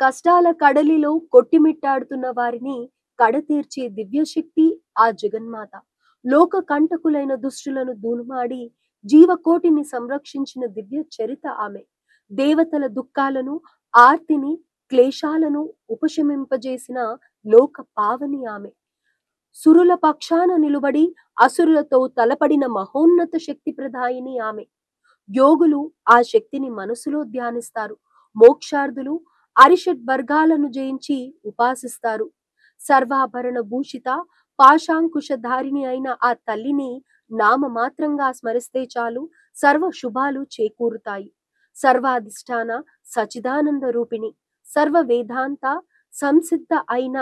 కష్టాల కడలిలో కొట్టిమిట్టాడుతున్న వారిని కడతీర్చే దివ్యశక్తి ఆ జగన్మాత. లోక కంటకులైన దుష్టులను దూనుమాడి జీవకోటిని సంరక్షించిన దివ్య చరిత ఆమె. దేవతల దుఃఖాలను, ఆర్తిని, క్లేశాలను ఉపశమింపజేసిన లోక పావని ఆమె. సురుల పక్షాన నిలుబడి అసురులతో తలపడిన మహోన్నత శక్తి ప్రదాయిని ఆమె. యోగులు ఆ శక్తిని మనసులో ధ్యానిస్తారు. మోక్షార్థులు అరిషడ్ వర్గాలను జయించి ఉపాసిస్తారు. సర్వాభరణ భూషిత పాశాంకుశధారిణి అయిన ఆ తల్లిని నామమాత్రంగా స్మరిస్తే చాలు సర్వ శుభాలు చేకూరుతాయి. సర్వాధిష్టాన సచిదానంద రూపిణి, సర్వ వేదాంత సంసిద్ధ అయిన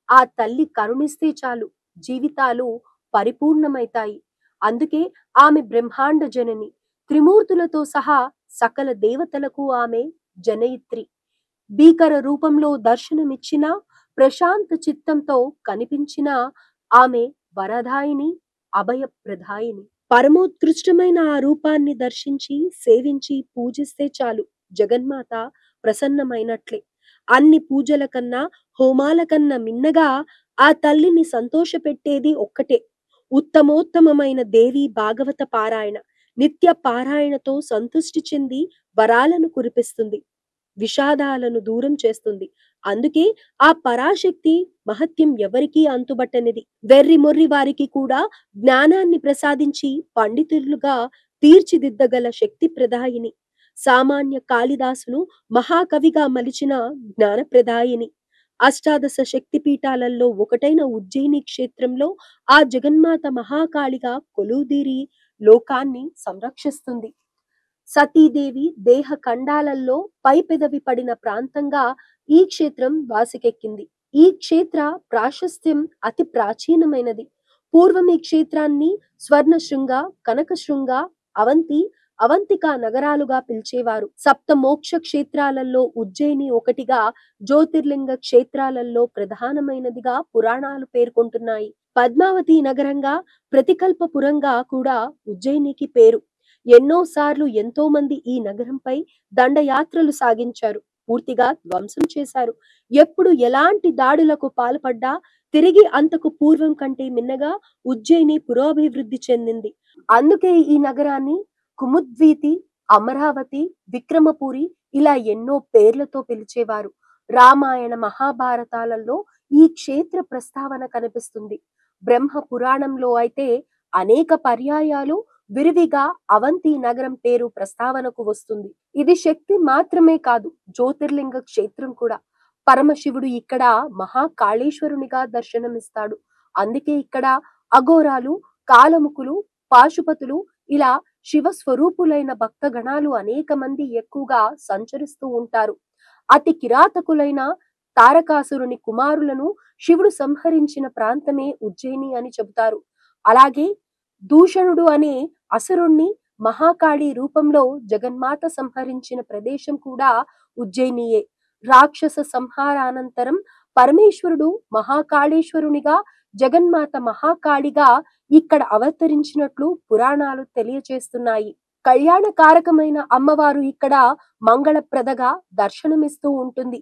ఆ తల్లి కరుణిస్తే చాలు జీవితాలు పరిపూర్ణమైతాయి. అందుకే ఆమె బ్రహ్మాండ జనని. త్రిమూర్తులతో సహా సకల దేవతలకు ఆమె జనయిత్రి. భీకర రూపంలో దర్శనమిచ్చిన, ప్రశాంత చిత్తంతో కనిపించిన ఆమె వరదాయిని, అభయప్రదాయిని. పరమోత్కృష్టమైన ఆ రూపాన్ని దర్శించి, సేవించి, పూజిస్తే చాలు జగన్మాత ప్రసన్నమైనట్లే. అన్ని పూజల కన్నా, హోమాల కన్నా మిన్నగా ఆ తల్లిని సంతోషపెట్టేది ఒక్కటే, ఉత్తమోత్తమమైన దేవి భాగవత పారాయణ. నిత్య పారాయణతో సంతుష్టి చెంది వరాలను కురిపిస్తుంది, విషాదాలను దూరం చేస్తుంది. అందుకే ఆ పరాశక్తి మహత్యం ఎవరికీ అంతుబట్టనిది. వెర్రి మొర్రి వారికి కూడా జ్ఞానాన్ని ప్రసాదించి పండితులుగా తీర్చిదిద్దగల శక్తి ప్రదాయిని. సామాన్య కాళిదాసును మహాకవిగా మలిచిన జ్ఞానప్రదాయిని. అష్టాదశ శక్తిపీఠాలలో ఒకటైన ఉజ్జయిని క్షేత్రంలో ఆ జగన్మాత మహాకాళిగా కొలువుదీరి లోకాన్ని సంరక్షిస్తుంది. సతీదేవి దేహ ఖండాలలో పై పెదవి పడిన ప్రాంతంగా ఈ క్షేత్రం వాసికెక్కింది. ఈ క్షేత్ర ప్రాశస్త్యం అతి ప్రాచీనమైనది. పూర్వం ఈ క్షేత్రాన్ని స్వర్ణశృంగ, కనకశృంగ, అవంతి, అవంతిక నగరాలుగా పిలిచేవారు. సప్త మోక్ష క్షేత్రాలలో ఉజ్జయిని ఒకటిగా, జ్యోతిర్లింగ క్షేత్రాలలో ప్రధానమైనదిగా పురాణాలు పేర్కొంటున్నాయి. పద్మావతి నగరంగా, ప్రతికల్పపురంగా కూడా ఉజ్జయినికి పేరు. ఎన్నోసార్లు ఎంతో మంది ఈ నగరంపై దండయాత్రలు సాగించారు, పూర్తిగా ధ్వంసం చేశారు. ఎప్పుడు ఎలాంటి దాడులకు పాల్పడ్డా తిరిగి అంతకు పూర్వం కంటే మిన్నగా ఉజ్జయిని పురోభివృద్ధి చెందింది. అందుకే ఈ నగరాన్ని కుముద్వీతి, అమరావతి, విక్రమపురి ఇలా ఎన్నో పేర్లతో పిలిచేవారు. రామాయణ మహాభారతాలలో ఈ క్షేత్ర ప్రస్తావన కనిపిస్తుంది. బ్రహ్మ పురాణంలో అయితే అనేక పర్యాయాలు విరివిగా అవంతి నగరం పేరు ప్రస్తావనకు వస్తుంది. ఇది శక్తి మాత్రమే కాదు, జ్యోతిర్లింగ క్షేత్రం కూడా. పరమశివుడు ఇక్కడ మహాకాళేశ్వరునిగా దర్శనమిస్తాడు. అందుకే ఇక్కడ అఘోరాలు, కాలముకులు, పాశుపతులు ఇలా శివ స్వరూపులైన భక్త గణాలు అనేక మంది ఎక్కువగా సంచరిస్తూ ఉంటారు. అతి కిరాతకులైన తారకాసురుని కుమారులను శివుడు సంహరించిన ప్రాంతమే ఉజ్జయిని అని చెబుతారు. అలాగే దూషణుడు అనే అసురుణ్ణి మహాకాళి రూపంలో జగన్మాత సంహరించిన ప్రదేశం కూడా ఉజ్జయినియే. రాక్షస సంహారానంతరం పరమేశ్వరుడు మహాకాళేశ్వరునిగా, జగన్మాత మహాకాళిగా ఇక్కడ అవతరించినట్లు పురాణాలు తెలియచేస్తున్నాయి. కళ్యాణకారకమైన అమ్మవారు ఇక్కడ మంగళప్రదగా దర్శనమిస్తూ ఉంటుంది.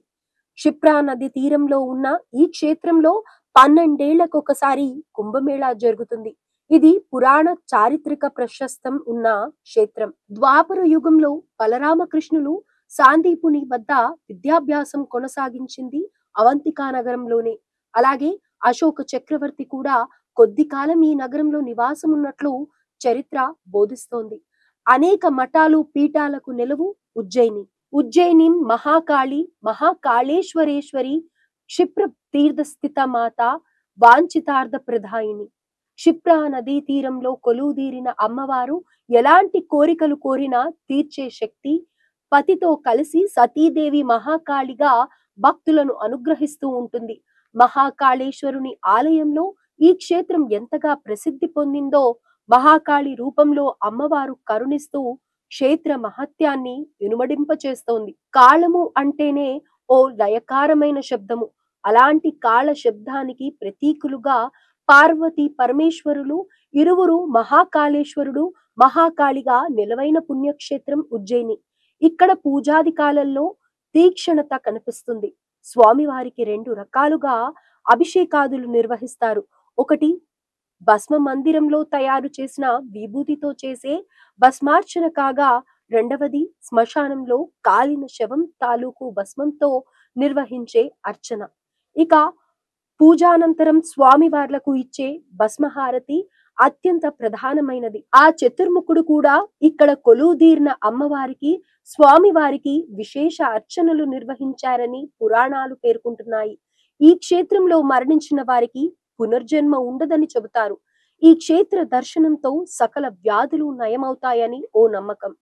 క్షిప్రా నది తీరంలో ఉన్న ఈ క్షేత్రంలో 12 ఏళ్లకొకసారి కుంభమేళా జరుగుతుంది. ఇది పురాణ చారిత్రక ప్రశస్తం ఉన్న క్షేత్రం. ద్వాపర యుగంలో బలరామకృష్ణులు సాందీపుని వద్ద విద్యాభ్యాసం కొనసాగించింది అవంతికా నగరంలోనే. అలాగే అశోక చక్రవర్తి కూడా కొద్ది కాలం ఈ నగరంలో నివాసం ఉన్నట్లు చరిత్ర బోధిస్తోంది. అనేక మఠాలు, పీఠాలకు నెలవు ఉజ్జయిని. ఉజ్జయిని మహాకాళి, మహాకాళేశ్వరేశ్వరి, క్షిప్ర తీర్థస్థిత మాత, వాంఛితార్థ ప్రదాయిని. క్షిప్రా నదీ తీరంలో కొలువుదీరిన అమ్మవారు ఎలాంటి కోరికలు కోరినా తీర్చే శక్తి. పతితో కలిసి సతీదేవి మహాకాళిగా భక్తులను అనుగ్రహిస్తూ ఉంటుంది. మహాకాళేశ్వరుని ఆలయంలో ఈ క్షేత్రం ఎంతగా ప్రసిద్ధి పొందిందో, మహాకాళి రూపంలో అమ్మవారు కరుణిస్తూ క్షేత్ర మహత్యాన్ని ఇనుమడింపచేస్తోంది. కాళము అంటేనే ఓ లయకారమైన శబ్దము. అలాంటి కాళ శబ్దానికి ప్రతీకులుగా పార్వతి పరమేశ్వరులు ఇరువురు మహాకాళేశ్వరుడు, మహాకాళిగా నిలవైన పుణ్యక్షేత్రం ఉజ్జయిని. ఇక్కడ పూజాది కాలంలో తీక్షణత కనిపిస్తుంది. స్వామివారికి 2 రకాలుగా అభిషేకాదులు నిర్వహిస్తారు. ఒకటి భస్మ మందిరంలో తయారు చేసిన విభూతితో చేసే భస్మార్చన కాగా, రెండవది శ్మశానంలో కాలిన శవం తాలూకు భస్మంతో నిర్వహించే అర్చన. ఇక పూజానంతరం స్వామివార్లకు ఇచ్చే భస్మహారతి అత్యంత ప్రధానమైనది. ఆ చతుర్ముఖుడు కూడా ఇక్కడ కొలువుదీరిన అమ్మవారికి, స్వామివారికి విశేష అర్చనలు నిర్వహించారని పురాణాలు పేర్కొంటున్నాయి. ఈ క్షేత్రంలో మరణించిన వారికి పునర్జన్మ ఉండదని చెబుతారు. ఈ క్షేత్ర దర్శనంతో సకల వ్యాధులు నయమవుతాయని ఓ నమ్మకం.